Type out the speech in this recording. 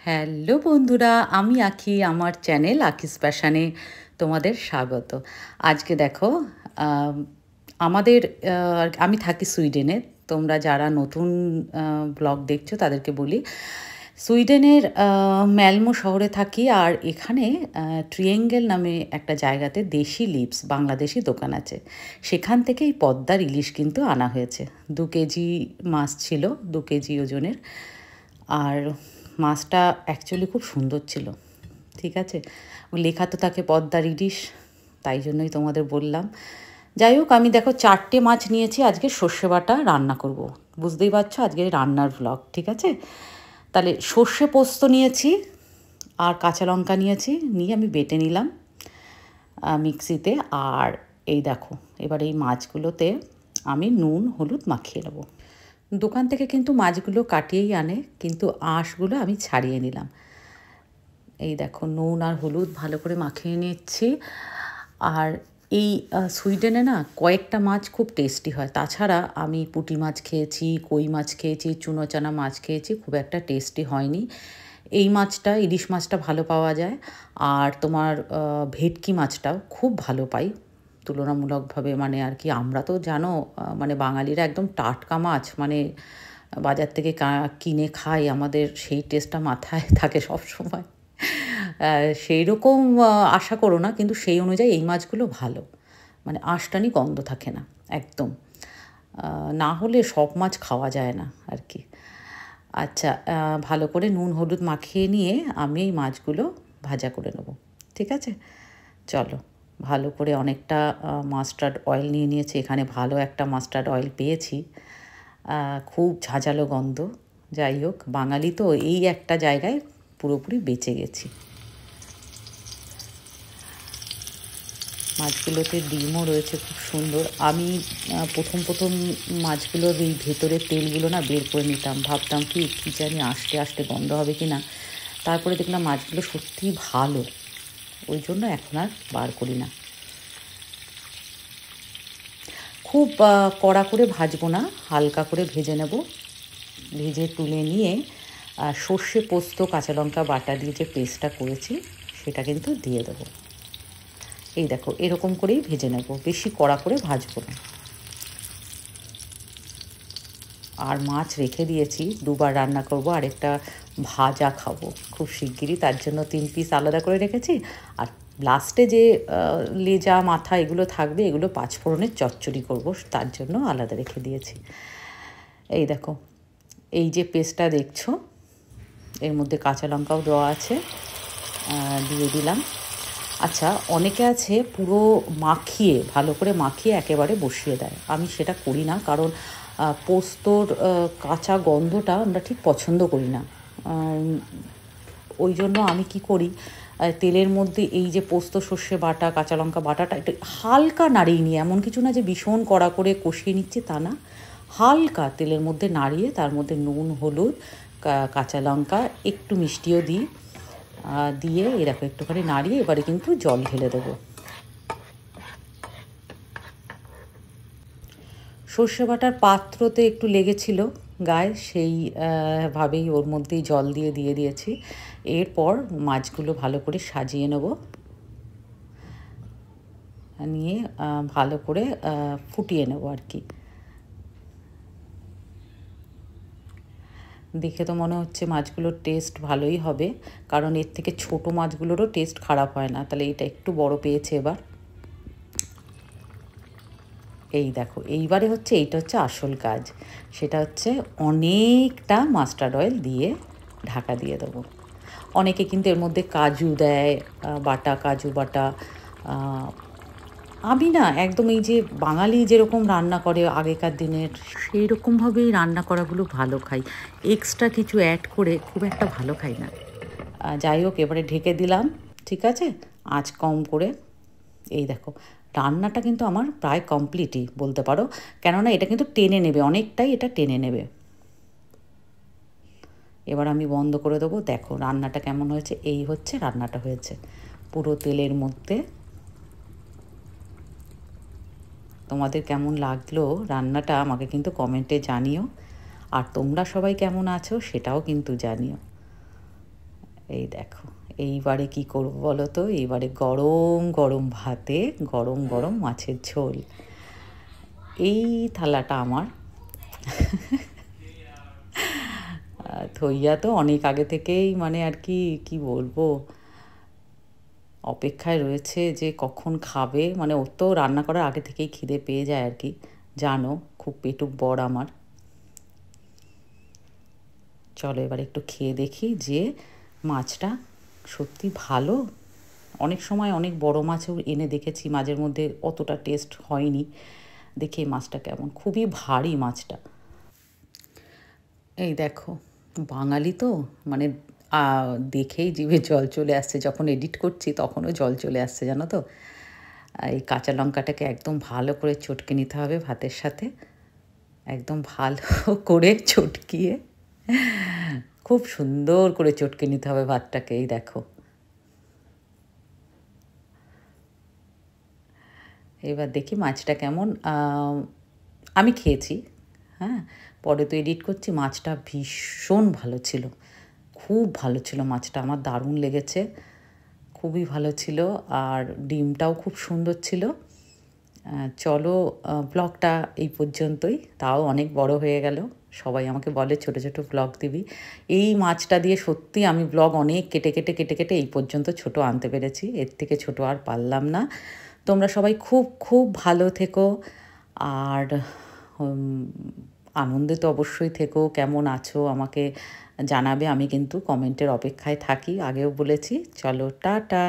Hello বন্ধুরা, আমি আঁখি। আমার চ্যানেল আঁখিস প্যাশানে তোমাদের স্বাগত। আজকে দেখো, আম, আমাদের আমি থাকি সুইডেনে। তোমরা যারা নতুন ব্লগ দেখছো তাদেরকে বলি, সুইডেনের ম্যালমো শহরে থাকি। আর এখানে ট্রিয়েঙ্গেল নামে একটা জায়গাতে দেশি লিপস বাংলাদেশি দোকান আছে। সেখান থেকে এই পদ্মার ইলিশ কিন্তু আনা হয়েছে। 2 কেজি মাছ ছিল, 2 কেজি ওজনের। আর মাছটা অ্যাকচুয়ালি খুব সুন্দর ছিল। ঠিক আছে, লেখা তো থাকে পদ্মার ইলিশ, তাই জন্যই তোমাদের বললাম। যাই হোক, আমি দেখো 4টে মাছ নিয়েছি। আজকে সর্ষে বাটা রান্না করব। বুঝতেই পারছো আজকে রান্নার ভ্লগ। ঠিক আছে, তাহলে সর্ষে পোস্ত নিয়েছি আর কাঁচা লঙ্কা নিয়েছি, নিয়ে আমি বেটে নিলাম মিক্সিতে। আর এই দেখো, এবার এই মাছগুলোতে আমি নুন হলুদ মাখিয়ে নেবো। দোকান থেকে কিন্তু মাছগুলো কাটিয়েই আনে, কিন্তু আঁশগুলো আমি ছাড়িয়ে নিলাম। এই দেখো, নুন আর হলুদ ভালো করে মাখিয়ে নিচ্ছি। আর এই সুইডেনে না কয়েকটা মাছ খুব টেস্টি হয়। তাছাড়া আমি পুঁটি মাছ খেয়েছি, কই মাছ খেয়েছি, চুনোচানা মাছ খেয়েছি, খুব একটা টেস্টি হয়নি। এই মাছটা, ইলিশ মাছটা ভালো পাওয়া যায়। আর তোমার ভেটকি মাছটাও খুব ভালো পাই তুলনামূলকভাবে। মানে আর কি, আমরা তো জানো মানে বাঙালিরা একদম টাটকা মাছ মানে বাজার থেকে কিনে খাই, আমাদের সেই টেস্টটা মাথায় থাকে সব সময়। সেই রকম আশা করো না, কিন্তু সেই অনুযায়ী এই মাছগুলো ভালো, মানে আঁশটানি গন্ধ থাকে না একদম। না হলে সব মাছ খাওয়া যায় না আর কি। আচ্ছা, ভালো করে নুন হলুদ মাখিয়ে নিয়ে আমি এই মাছগুলো ভাজা করে নেব। ঠিক আছে, চলো। ভালো করে অনেকটা মাস্টার্ড অয়েল নিয়ে নিয়েছি। এখানে ভালো একটা মাস্টার্ড অয়েল পেয়েছি, খুব ঝাঁঝালো গন্ধ। যাই হোক, বাঙালি তো এই একটা জায়গায় পুরোপুরি বেঁচে গেছি। মাছগুলোতে ডিমও রয়েছে খুব সুন্দর। আমি প্রথম মাছগুলোর এই ভেতরের তেলগুলো না বের করে নিতাম, ভাবতাম কি কী জানি আস্তে আস্তে গন্ধ হবে কি না। তারপরে দেখলাম মাছগুলো সত্যিই ভালো, ওই জন্য এখন আর বার করি না। খুব কড়া করে ভাজবো না, হালকা করে ভেজে নেব। ভেজে তুলে নিয়ে সর্ষে পোস্ত কাঁচা লঙ্কা বাটা দিয়ে যে পেস্টটা করেছি সেটা কিন্তু দিয়ে দেবো। এই দেখো, এরকম করেই ভেজে নেব, বেশি কড়া করে ভাজবো না। আর মাছ রেখে দিয়েছি, 2বার রান্না করব, আরেকটা ভাজা খাবো খুব শিগগিরই, তার জন্য 3 পিস আলাদা করে রেখেছি। আর লাস্টে যে লেজা মাথা এগুলো থাকবে, এগুলো 5 ফোড়নের চচ্চড়ি করব, তার জন্য আলাদা রেখে দিয়েছি। এই দেখো, এই যে পেস্টটা দেখছো, এর মধ্যে কাঁচা লঙ্কাও দেওয়া আছে, দিয়ে দিলাম। আচ্ছা, অনেকে আছে পুরো মাখিয়ে, ভালো করে মাখিয়ে একেবারে বসিয়ে দেয়। আমি সেটা করি না, কারণ পোস্তর কাঁচা গন্ধটা আমরা ঠিক পছন্দ করি না। ওই জন্য আমি কি করি, তেলের মধ্যে এই যে পোস্ত সর্ষে বাটা কাঁচা লঙ্কা বাটাটা একটু হালকা নাড়িয়ে নিয়ে, এমন কিছু না যে ভীষণ কড়া করে কষিয়ে নিচ্ছি তা না, হালকা তেলের মধ্যে নাড়িয়ে তার মধ্যে নুন হলুদ কাঁচা লঙ্কা একটু মিষ্টিও দিই, দিয়ে এরকম একটুখানি নাড়িয়ে এবারে কিন্তু জল ঢেলে দেবো। সর্ষে বাটার পাত্রতে একটু লেগেছিল গায়ে, সেই ভাবেই ওর মধ্যেই জল দিয়ে দিয়েছি। এরপর মাছগুলো ভালো করে সাজিয়ে নেব, নিয়ে ভালো করে ফুটিয়ে নেব আর কি। দেখে তো মনে হচ্ছে মাছগুলোর টেস্ট ভালোই হবে, কারণ এর থেকে ছোট মাছগুলোরও টেস্ট খারাপ হয় না। তাহলে এটা একটু বড় পেয়েছে এবার। এই দেখো, এইবারে হচ্ছে এইটা হচ্ছে আসল কাজ, সেটা হচ্ছে অনেকটা মাস্টার্ড অয়েল দিয়ে ঢাকা দিয়ে দেবো। অনেকে কিন্তু এর মধ্যে কাজু দেয়, বাটা কাজু বাটা। আমি না একদম এই যে বাঙালি যেরকম রান্না করে আগেকার দিনের, সেই রকমভাবেই রান্না করাগুলো ভালো খাই। এক্সট্রা কিছু অ্যাড করে খুব একটা ভালো খাই না। যাই হোক, এবারে ঢেকে দিলাম। ঠিক আছে, আঁচ কম করে। এই দেখো, রান্নাটা কিন্তু আমার প্রায় কমপ্লিটই বলতে পারো, কেননা এটা কিন্তু টেনে নেবে, অনেকটাই এটা টেনে নেবে। এবার আমি বন্ধ করে দেবো। দেখো রান্নাটা কেমন হয়েছে, এই হচ্ছে রান্নাটা হয়েছে পুরো তেলের মধ্যে। তোমাদের কেমন লাগলো রান্নাটা আমাকে কিন্তু কমেন্টে জানিও, আর তোমরা সবাই কেমন আছো সেটাও কিন্তু জানিও। এই দেখো, এইবারে কি করব বলো তো, এইবারে গরম গরম ভাতে গরম গরম মাছের ঝোল। এই থালাটা আমার। থইয়া তো অনেক আগে থেকেই মানে আর কি কি বলবো, অপেক্ষায় রয়েছে যে কখন খাবে, মানে ওর তো রান্না করার আগে থেকেই খিদে পেয়ে যায় আর কি, জানো খুব পেটুক বর আমার। চলো এবার একটু খেয়ে দেখি যে মাছটা সত্যি ভালো। অনেক সময় অনেক বড় মাছও এনে দেখেছি, মাঝের মধ্যে অতটা টেস্ট হয়নি। দেখি মাছটা কেমন, খুবই ভারী মাছটা। এই দেখো, বাঙালি তো মানে দেখেই জিভে জল চলে আসছে, যখন এডিট করছি তখনও জল চলে আসছে জানো তো। এই কাঁচা লঙ্কাটাকে একদম ভালো করে চটকে নিতে হবে ভাতের সাথে, একদম ভালো করে চটকিয়ে, খুব সুন্দর করে চটকে নিতে হবে ভাতটাকে। এই দেখো, এবার দেখি মাছটা কেমন। আমি খেয়েছি, হ্যাঁ, পরে তো এডিট করছি। মাছটা ভীষণ ভালো ছিল, খুব ভালো ছিল মাছটা, আমার দারুণ লেগেছে, খুবই ভালো ছিল। আর ডিমটাও খুব সুন্দর ছিল। চলো, ব্লগটা এই পর্যন্তই, তাও অনেক বড় হয়ে গেল। সবাই আমাকে বলে ছোট ছোট ব্লগ দিবি। এই মাছটা দিয়ে সত্যি আমি ব্লগ অনেক কেটে কেটে কেটে কেটে এই পর্যন্ত ছোট আনতে পেরেছি, এর থেকে ছোট আর পারলাম না। তোমরা সবাই খুব খুব ভালো থেকো, আর আনন্দে তো অবশ্যই থেকো। কেমন আছো আমাকে জানাবে, আমি কিন্তু কমেন্টের অপেক্ষায় থাকি, আগেও বলেছি। চলো টাটা।